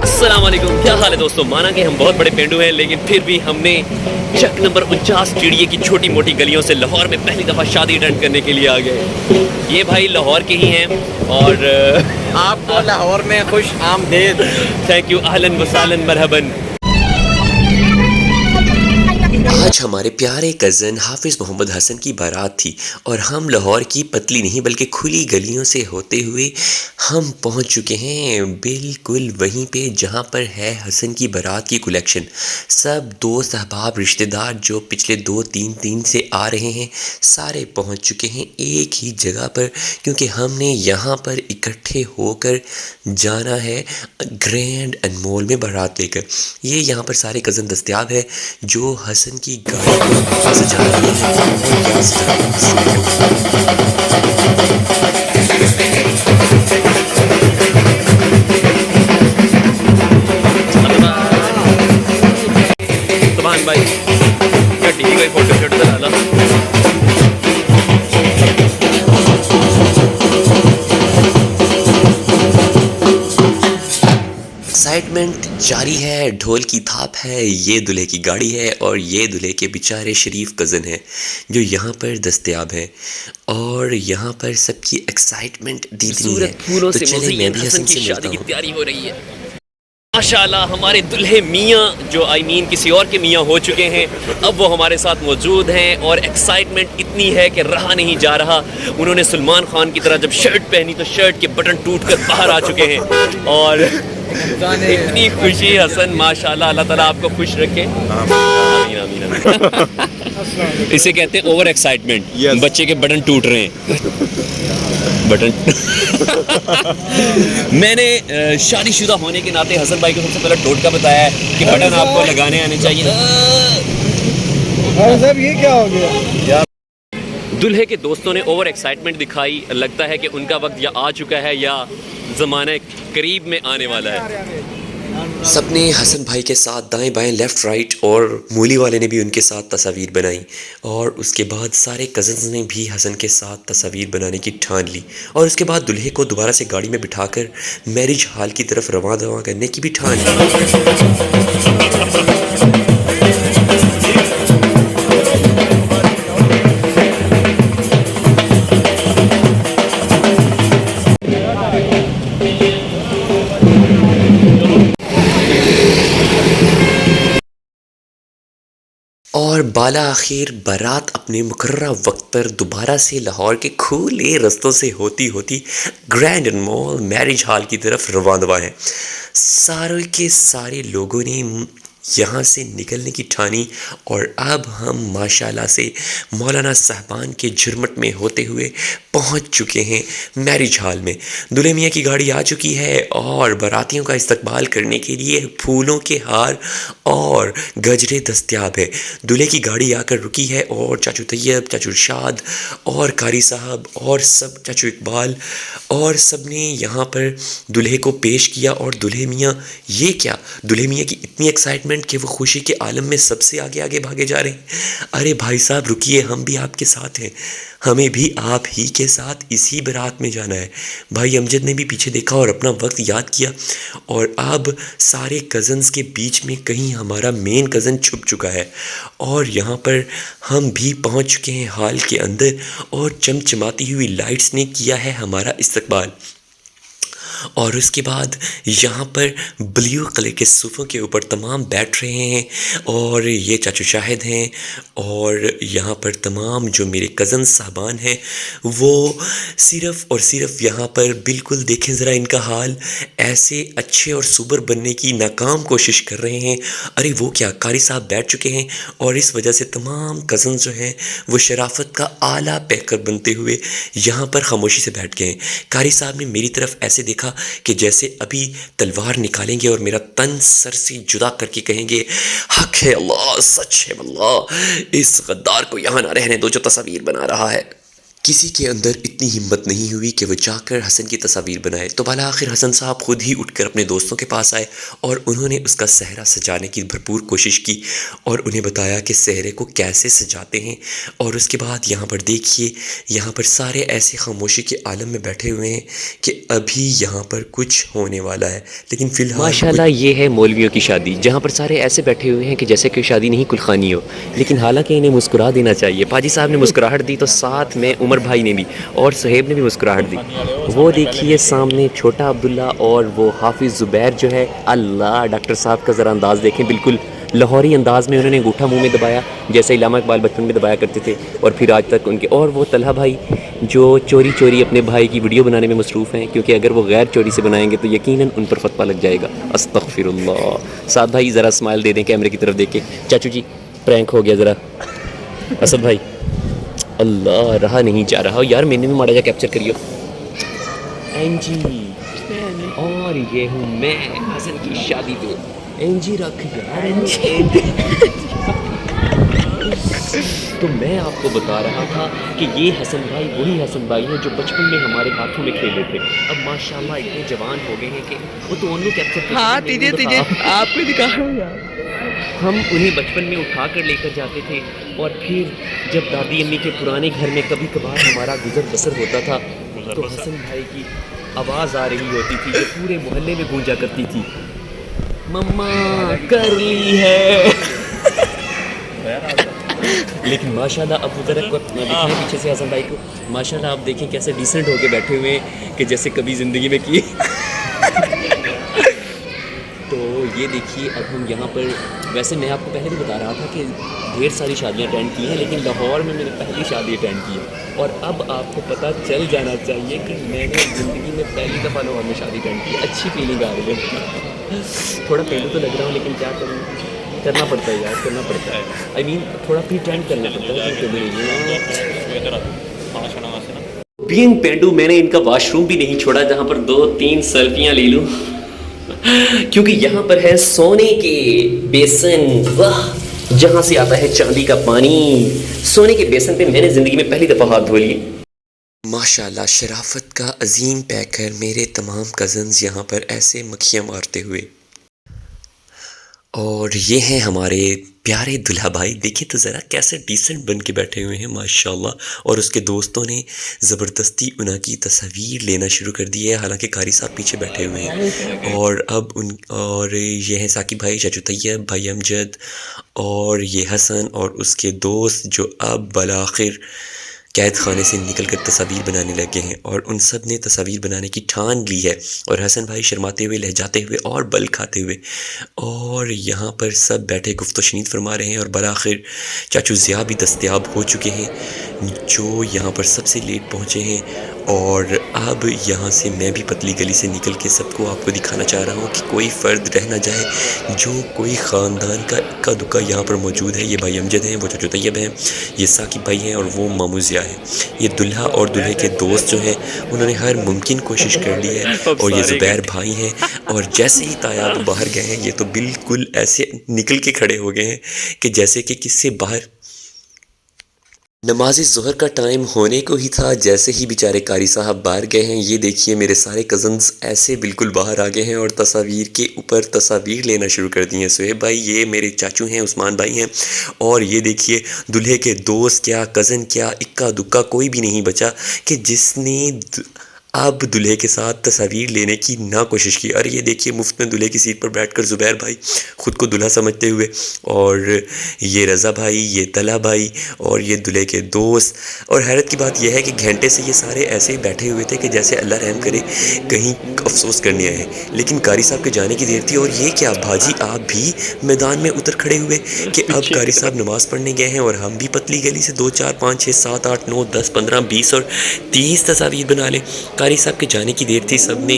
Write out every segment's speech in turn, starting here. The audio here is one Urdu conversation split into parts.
السلام علیکم، کیا حال ہے دوستوں؟ مانا کہ ہم بہت بڑے پینڈو ہیں، لیکن پھر بھی ہم نے چک نمبر 49 ٹیڑیے کی چھوٹی موٹی گلیوں سے لاہور میں پہلی دفعہ شادی اٹینڈ کرنے کے لیے آ گئے۔ یہ بھائی لاہور کے ہی ہیں اور آپ کو لاہور میں خوش آمدید۔ تھینک یو، اہلاً وسہلاً مرحباً۔ آج ہمارے پیارے کزن حافظ محمد حسن کی بارات تھی اور ہم لاہور کی پتلی نہیں بلکہ کھلی گلیوں سے ہوتے ہوئے ہم پہنچ چکے ہیں بالکل وہیں پہ جہاں پر ہے حسن کی بارات کی کلیکشن۔ سب دوست احباب رشتہ دار جو پچھلے 2-3 دن سے آ رہے ہیں سارے پہنچ چکے ہیں ایک ہی جگہ پر، کیونکہ ہم نے یہاں پر اکٹھے ہو کر جانا ہے گرینڈ انمول میں بارات لے کر۔ یہ یہاں پر سارے کزن دستیاب ہے جو حسن کی گاڑی کو سجا رہے سبحان بھائی گڈی کوئی فوٹو شوٹ کرا لا۔ ایکسائٹمنٹ جاری ہے، ڈھول کی تھاپ ہے، یہ دلہے کی گاڑی ہے اور یہ دلہے کے بیچارے شریف کزن ہیں جو یہاں پر دستیاب ہیں اور یہاں پر سب کی ایکسائٹمنٹ دیدنی ہے۔ پھولوں تو سے چلیں میں بھی حسن حسن کی سے شادی ملتا کی ہوں۔ تیاری ہو رہی ہے۔ ماشاءاللہ ہمارے دلہے میاں جو کسی اور کے میاں ہو چکے ہیں اب وہ ہمارے ساتھ موجود ہیں اور ایکسائٹمنٹ اتنی ہے کہ رہا نہیں جا رہا۔ انہوں نے سلمان خان کی طرح جب شرٹ پہنی تو شرٹ کے بٹن ٹوٹ کر باہر آ چکے ہیں اور اتنی خوشی حسن، ماشاءاللہ، اللہ تعالیٰ آپ کو خوش رکھے۔ آمین آمین آمین۔ اسے کہتے ہیں اوور ایکسائٹمنٹ، بچے کے بٹن ٹوٹ رہے ہیں۔ بٹن میں نے شادی شدہ ہونے کے ناطے حسن بھائی کو سب سے پہلے ٹوٹکا بتایا ہے کہ بٹن آپ کو لگانے آنے چاہیے۔ صاحب یہ کیا ہو گیا؟ دلہے کے دوستوں نے اوور ایکسائٹمنٹ دکھائی، لگتا ہے کہ ان کا وقت یا آ چکا ہے یا زمانہ قریب میں آنے والا ہے۔ سب نے حسن بھائی کے ساتھ دائیں بائیں لیفٹ رائٹ اور مولی والے نے بھی ان کے ساتھ تصاویر بنائی اور اس کے بعد سارے کزنز نے بھی حسن کے ساتھ تصاویر بنانے کی ٹھان لی اور اس کے بعد دلہے کو دوبارہ سے گاڑی میں بٹھا کر میرج ہال کی طرف رواں کرنے کی بھی ٹھان لی۔ اور بالا آخر بارات اپنے مقررہ وقت پر دوبارہ سے لاہور کے کھلے رستوں سے ہوتی گرینڈ انمول میرج ہال کی طرف رواں ہیں۔ سارے کے سارے لوگوں نے یہاں سے نکلنے کی ٹھانی اور اب ہم ماشاءاللہ سے مولانا صاحبان کے جھرمٹ میں ہوتے ہوئے پہنچ چکے ہیں میرج ہال میں۔ دلہے میاں کی گاڑی آ چکی ہے اور باراتیوں کا استقبال کرنے کے لیے پھولوں کے ہار اور گجرے دستیاب ہے۔ دلہے کی گاڑی آ کر رکی ہے اور چاچو طیب، چاچو ارشاد اور قاری صاحب اور سب، چاچو اقبال اور سب نے یہاں پر دلہے کو پیش کیا اور دلہے میاں، یہ کیا، دلہے میاں کی اتنی ایکسائٹمنٹ کہ وہ خوشی کے عالم میں سب سے آگے بھاگے جا رہے ہیں۔ ارے بھائی صاحب رکیے، ہم بھی آپ کے ساتھ ہیں، ہمیں بھی آپ ہی کے ساتھ اسی بارات میں جانا ہے۔ بھائی امجد نے بھی پیچھے دیکھا اور اپنا وقت یاد کیا اور اب سارے کزنز کے بیچ میں کہیں ہمارا مین کزن چھپ چکا ہے اور یہاں پر ہم بھی پہنچ چکے ہیں ہال کے اندر اور چمچماتی ہوئی لائٹس نے کیا ہے ہمارا استقبال۔ اور اس کے بعد یہاں پر بلیو کلر کے صوفوں کے اوپر تمام بیٹھ رہے ہیں اور یہ چاچو شاہد ہیں اور یہاں پر تمام جو میرے کزن صاحبان ہیں وہ صرف اور صرف یہاں پر بالکل دیکھیں ذرا ان کا حال، ایسے اچھے اور سوبر بننے کی ناکام کوشش کر رہے ہیں۔ ارے وہ کیا، قاری صاحب بیٹھ چکے ہیں اور اس وجہ سے تمام کزن جو ہیں وہ شرافت کا اعلیٰ پیکر بنتے ہوئے یہاں پر خاموشی سے بیٹھ گئے ہیں۔ قاری صاحب نے میری طرف ایسے دیکھا کہ جیسے ابھی تلوار نکالیں گے اور میرا تن سر سے جدا کر کے کہیں گے حق ہے اللہ، سچ ہے اللہ، اس غدار کو یہاں نہ رہنے دو جو تصاویر بنا رہا ہے۔ کسی کے اندر اتنی ہمت نہیں ہوئی کہ وہ جا کر حسن کی تصاویر بنائے، تو بالآخر حسن صاحب خود ہی اٹھ کر اپنے دوستوں کے پاس آئے اور انہوں نے اس کا صحرا سجانے کی بھرپور کوشش کی اور انہیں بتایا کہ صحرے کو کیسے سجاتے ہیں۔ اور اس کے بعد یہاں پر دیکھیے، یہاں پر سارے ایسے خاموشی کے عالم میں بیٹھے ہوئے ہیں کہ ابھی یہاں پر کچھ ہونے والا ہے، لیکن فی الحال ماشاءاللہ یہ ہے مولویوں کی شادی، جہاں پر سارے ایسے بیٹھے ہوئے ہیں کہ جیسے کوئی شادی نہیں کلخانی ہو، لیکن حالانکہ انہیں مسکرا دینا چاہیے۔ پاجی صاحب نے مسکراہٹ دی تو ساتھ میں عمر بھائی نے بھی اور صہیب نے بھی مسکراہٹ دی۔ وہ دیکھیے سامنے چھوٹا عبداللہ اور وہ حافظ زبیر جو ہے، اللہ ڈاکٹر صاحب کا ذرا انداز دیکھیں، بالکل لاہوری انداز میں انہوں نے انگوٹھا منہ میں دبایا جیسے علامہ اقبال بچپن میں دبایا کرتے تھے، اور پھر آج تک ان کے، اور وہ طلحہ بھائی جو چوری چوری اپنے بھائی کی ویڈیو بنانے میں مصروف ہیں، کیونکہ اگر وہ غیر چوری سے بنائیں گے تو یقیناً ان پر فتویٰ لگ جائے گا۔ استغفر اللہ۔ سعد بھائی ذرا اسمائل دے دیں کیمرے کی طرف دیکھ کے۔ چاچو جی پرینک ہو گیا ذرا۔ اسد بھائی اللہ رہا نہیں جا رہا یار، میں نے بھی ماڑا جا کیپچر کریو۔ اینجی اور یہ ہوں میں حسن کی شادی پہ۔ اینجی رکھ یار اینجی۔ تو میں آپ کو بتا رہا تھا کہ یہ حسن بھائی وہی حسن بھائی ہیں جو بچپن میں ہمارے ہاتھوں میں کھیلے تھے، اب ماشاءاللہ اتنے جوان ہو گئے ہیں کہ وہ تو انہوں کیپچر کرتے ہیں۔ ہاں تیجے آپ کو دکھا رہا ہوں یار۔ ہم انہیں بچپن میں اٹھا کر لے کر جاتے تھے، اور پھر جب دادی امی کے پرانے گھر میں کبھی کبھار ہمارا گزر بسر ہوتا تھا تو حسن بھائی کی آواز آ رہی ہوتی تھی جو پورے محلے میں گونجا کرتی تھی، مما کر لی ہے۔ لیکن ماشاءاللہ اب ادھر دکھائیں پیچھے سے حسن بھائی کو، ماشاءاللہ آپ دیکھیں کیسے ڈیسنٹ ہو کے بیٹھے ہوئے ہیں کہ جیسے کبھی زندگی میں کی۔ تو یہ دیکھیے اب ہم یہاں پر، ویسے میں آپ کو پہلے بھی بتا رہا تھا کہ ڈھیر ساری شادیاں اٹینڈ کی ہیں، لیکن لاہور میں نے پہلی شادی اٹینڈ کی ہے، اور اب آپ کو پتہ چل جانا چاہیے کہ میں نے زندگی میں پہلی دفعہ لاہور میں شادی اٹینڈ کی۔ اچھی فیلنگ آ رہی ہے، تھوڑا پہلو تو لگ رہا ہوں لیکن کیا کروں، کرنا پڑتا ہے یار، کرنا پڑتا ہے، آئی مین تھوڑا پری ٹرینڈ کرنا پڑتا ہے۔ بینگ پینڈو میں نے ان کا واش روم بھی نہیں چھوڑا جہاں پر 2-3 سیلفیاں لے لوں، کیونکہ یہاں پر ہے سونے کے بیسن، واہ، جہاں سے آتا ہے چاندی کا پانی۔ سونے کے بیسن پہ میں نے زندگی میں پہلی دفعہ ہاتھ دھو لیے۔ ماشاءاللہ شرافت کا عظیم پیکر، میرے تمام کزنز یہاں پر ایسے مکھیاں مارتے ہوئے، اور یہ ہیں ہمارے پیارے دلہا بھائی، دیکھیں تو ذرا کیسے ڈیسنٹ بن کے بیٹھے ہوئے ہیں ماشاءاللہ، اور اس کے دوستوں نے زبردستی انہاں کی تصاویر لینا شروع کر دی ہے، حالانکہ قاری صاحب پیچھے بیٹھے ہوئے ہیں، اور یہ ہیں ثاقب بھائی، چاچو طیب، بھائی امجد، اور یہ حسن اور اس کے دوست جو اب بالآخر قید خانے سے نکل کر تصاویر بنانے لگے ہیں، اور ان سب نے تصاویر بنانے کی ٹھان لی ہے، اور حسن بھائی شرماتے ہوئے، لہجاتے ہوئے اور بل کھاتے ہوئے، اور یہاں پر سب بیٹھے گفت و شنید فرما رہے ہیں، اور بالآخر چاچو ضیاء بھی دستیاب ہو چکے ہیں جو یہاں پر سب سے لیٹ پہنچے ہیں، اور اب یہاں سے میں بھی پتلی گلی سے نکل کے سب کو آپ کو دکھانا چاہ رہا ہوں کہ کوئی فرد رہ نہ جائے، جو کوئی خاندان کا اکا دکا یہاں پر موجود ہے۔ یہ بھائی امجد ہیں، وہ چاچو طیب ہیں، یہ ثاقب بھائی ہیں، اور وہ مامو ضیاء ہے۔ یہ دلہا اور دلہے کے دوست جو ہیں انہوں نے ہر ممکن کوشش کر لی ہے، اور یہ زبیر بھائی ہیں، اور جیسے ہی تایاب باہر گئے ہیں یہ تو بالکل ایسے نکل کے کھڑے ہو گئے ہیں کہ جیسے کہ کس سے باہر نماز ظہر کا ٹائم ہونے کو ہی تھا، جیسے ہی بیچارے قاری صاحب باہر گئے ہیں، یہ دیکھیے میرے سارے کزنز ایسے بالکل باہر آ گئے ہیں اور تصاویر کے اوپر تصاویر لینا شروع کر دی ہیں۔ صہیب بھائی یہ میرے چاچو ہیں، عثمان بھائی ہیں، اور یہ دیکھیے دلہے کے دوست کیا، کزن کیا، اکا دکا کوئی بھی نہیں بچا کہ جس نے اب دلہے کے ساتھ تصاویر لینے کی نہ کوشش کی۔ اور یہ دیکھیے مفت میں دلہے کی سیٹ پر بیٹھ کر زبیر بھائی خود کو دلہا سمجھتے ہوئے، اور یہ رضا بھائی، یہ طلحہ بھائی، اور یہ دلہے کے دوست، اور حیرت کی بات یہ ہے کہ گھنٹے سے یہ سارے ایسے ہی بیٹھے ہوئے تھے کہ جیسے اللہ رحم کرے کہیں افسوس کرنے آئے، لیکن قاری صاحب کے جانے کی دیر تھی۔ اور یہ کیا بھاجی آپ بھی میدان میں اتر کھڑے ہوئے کہ اب قاری صاحب نماز پڑھنے گئے ہیں اور ہم بھی پتلی گلی سے 2 4 5 6 7 8 9 10 15 20 اور 30 تصاویر بنا لیں۔ قاری صاحب کے جانے کی دیر تھی، سب نے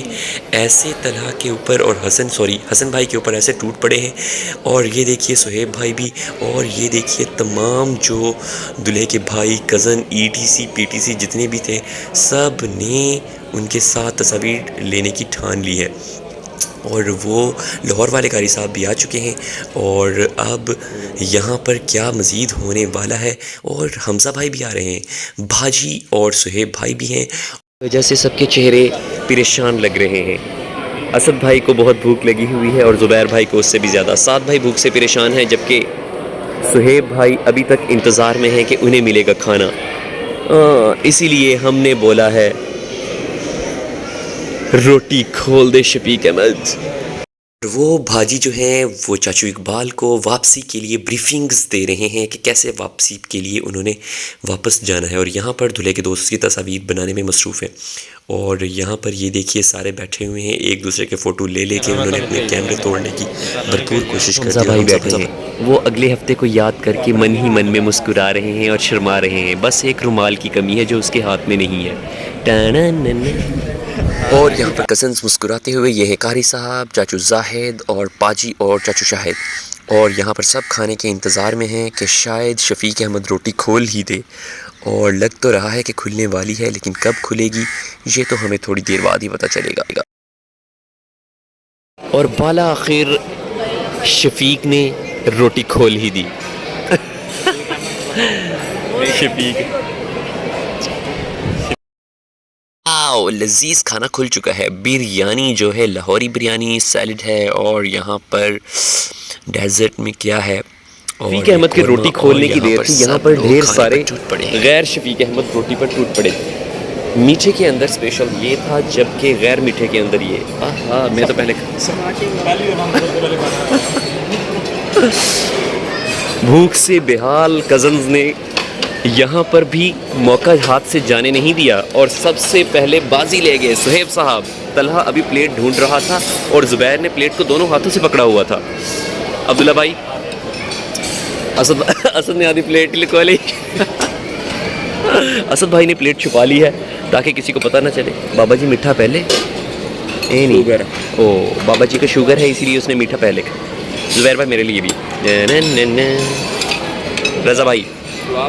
ایسے طلحہ کے اوپر اور حسن بھائی کے اوپر ایسے ٹوٹ پڑے ہیں، اور یہ دیکھیے صہیب بھائی بھی، اور یہ دیکھیے تمام جو دلہے کے بھائی، کزن، ETC PTC جتنے بھی تھے، سب نے ان کے ساتھ تصاویر لینے کی ٹھان لی ہے۔ اور وہ لاہور والے قاری صاحب بھی آ چکے ہیں، اور اب یہاں پر کیا مزید ہونے والا ہے، اور حمزہ بھائی بھی آ رہے ہیں، بھاجی اور صہیب بھائی بھی ہیں، وجہ سے سب کے چہرے پریشان لگ رہے ہیں۔ اسد بھائی کو بہت بھوک لگی ہوئی ہے اور زبیر بھائی کو اس سے بھی زیادہ، سعد بھائی بھوک سے پریشان ہیں، جبکہ صہیب بھائی ابھی تک انتظار میں ہیں کہ انہیں ملے گا کھانا۔ اسی لیے ہم نے بولا ہے روٹی کھول دے شفیق احمد۔ وہ بھاجی جو ہیں وہ چاچو اقبال کو واپسی کے لیے بریفنگز دے رہے ہیں کہ کیسے واپسی کے لیے انہوں نے واپس جانا ہے، اور یہاں پر دلہے کے دوست کی تصاویر بنانے میں مصروف ہیں، اور یہاں پر یہ دیکھیے سارے بیٹھے ہوئے ہیں، ایک دوسرے کے فوٹو لے لے کے انہوں نے اپنے کیمرے توڑنے کی بھرپور کوشش کر دی۔ بھائی بیٹھے ہیں، وہ اگلے ہفتے کو یاد کر کے من ہی من میں مسکرا رہے ہیں اور شرما رہے ہیں، بس ایک رومال کی کمی ہے جو اس کے ہاتھ میں نہیں ہے۔ اور یہاں پر کزنز مسکراتے ہوئے، یہ ہے قاری صاحب، چاچو زاہد اور پاجی اور چاچو شاہد، اور یہاں پر سب کھانے کے انتظار میں ہیں کہ شاید شفیق احمد روٹی کھول ہی دے، اور لگ تو رہا ہے کہ کھلنے والی ہے، لیکن کب کھلے گی یہ تو ہمیں تھوڑی دیر بعد ہی پتہ چلے گا۔ اور بالا آخر شفیق نے روٹی کھول ہی دی۔ شفیق لذیذ کھانا کھل چکا ہے، بریانی جو ہے لاہوری بریانی، سیلڈ ہے، اور یہاں پر ڈیزرٹ میں کیا ہے، شفیق احمد کے روٹی کھولنے کی دیر تھی، یہاں پر ڈھیر سارے غیر شفیق احمد روٹی پر ٹوٹ پڑے۔ میٹھے کے اندر اسپیشل یہ تھا، جبکہ غیر میٹھے کے اندر یہ میں تو پہلے بھوک سے بحال کزنز نے یہاں پر بھی موقع ہاتھ سے جانے نہیں دیا، اور سب سے پہلے بازی لے گئے صہیب صاحب۔ طلحہ ابھی پلیٹ ڈھونڈ رہا تھا اور زبیر نے پلیٹ کو دونوں ہاتھوں سے پکڑا ہوا تھا۔ عبداللہ بھائی، اسد نے آدھی پلیٹ لکھوا لی۔ اسد بھائی نے پلیٹ چھپا لی ہے تاکہ کسی کو پتہ نہ چلے۔ بابا جی میٹھا پہلے نہیں، او بابا جی کا شوگر ہے اسی لیے اس نے میٹھا پہلے کھا۔ زبیر بھائی میرے لیے بھی، رضا بھائی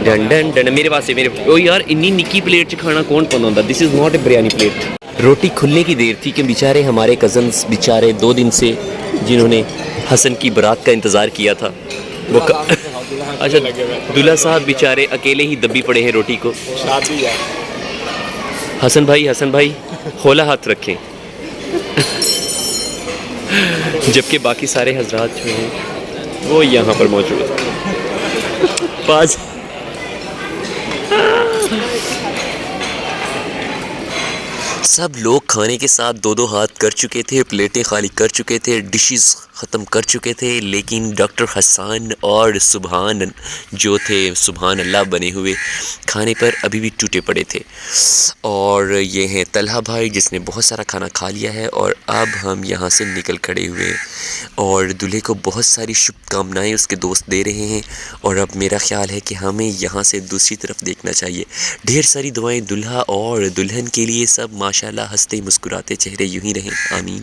ڈن ڈن ڈن میرے پاس میرے، او یار انی نکی پلیٹ چ کھانا کون پاؤں، this is not a biryani plate. روٹی کھلنے کی دیر تھی کہ بیچارے ہمارے کزنز بیچارے 2 دن سے جنہوں نے حسن کی برات کا انتظار کیا تھا، وہ اچھا دلہا صاحب بیچارے اکیلے ہی دبی پڑے ہیں روٹی کو۔ حسن بھائی کھولا ہاتھ رکھیں، جبکہ باقی سارے حضرات جو ہیں وہ یہاں پر موجود ہیں۔ سب لوگ کھانے کے ساتھ 2 ہاتھ کر چکے تھے، پلیٹیں خالی کر چکے تھے، ڈشز ختم کر چکے تھے، لیکن ڈاکٹر حسان اور سبحان جو تھے سبحان اللہ بنے ہوئے کھانے پر ابھی بھی ٹوٹے پڑے تھے۔ اور یہ ہیں طلحہ بھائی جس نے بہت سارا کھانا کھا لیا ہے، اور اب ہم یہاں سے نکل کھڑے ہوئے، اور دلہے کو بہت ساری شبھ کامنائیں اس کے دوست دے رہے ہیں، اور اب میرا خیال ہے کہ ہمیں یہاں سے دوسری طرف دیکھنا چاہیے۔ ڈھیر ساری دعائیں دلہا اور دلہن کے لیے، سب ماشاءاللہ ہنستے مسکراتے چہرے یوں ہی رہیں، آمین۔